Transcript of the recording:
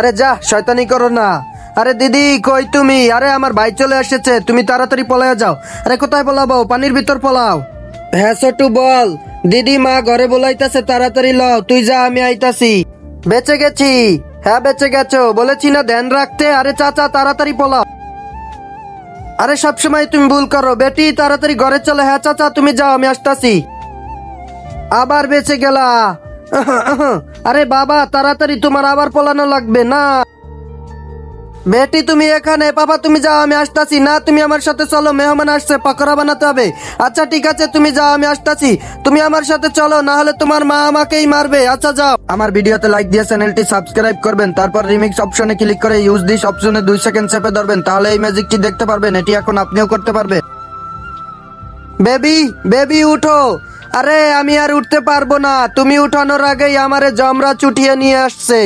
আরে যা, শয়তানি করো না। আরে দিদি কই তুমি? আরে আমার ভাই চলে এসেছে, তুমি তাড়াতাড়ি পলায় যাও। আরে কোথায় পলাবো? পানির ভিতর পলাও। হ্যাঁ ছোটু বল। দিদি মা ঘরে বলাইতাছে, তাড়াতাড়ি লও, তুই যা, আমি আইতাছি। বেঁচে গেছি। হ্যাঁ বেঁচে গেছো, বলেছি না ধ্যান রাখতে। আরে চাচা তাড়াতাড়ি পলাও। আরে সবসময় তুমি ভুল করো বেটি, তাড়াতাড়ি ঘরে চলো। হ্যাঁ চাচা তুমি যাও, আমি আসতাছি। আবার বেঁচে গেলা। আরে বাবা তাড়াতাড়ি, তোমার আবার পলানো লাগবে না। বেটি তুমি এখানে, পাপা তুমি যাও, আমি আসতাছি। না তুমি আমার সাথে চলো, মেহমান আসছে, পাকোড়া বানাতে হবে। আচ্ছা ঠিক আছে তুমি যাও, আমি আসতাছি। তুমি আমার সাথে চলো, না হলে তোমার মা আমাকেই মারবে। আচ্ছা যাও। আমার ভিডিওতে লাইক দিয়ে চ্যানেলটি সাবস্ক্রাইব করবেন, তারপর রিমিক্স অপশনে ক্লিক করে ইউজ দিস অপশনে 2 সেকেন্ড চেপে ধরবেন, তাহলে এই ম্যাজিকটি দেখতে পারবেন। এটি এখন আপনিও করতে পারবেন। বেবি বেবি উঠো। আরে আমি আর উঠতে পারবো না, তুমি উঠানোর আগেই আমারে জমরা চুটিয়ে নিয়ে আসছে।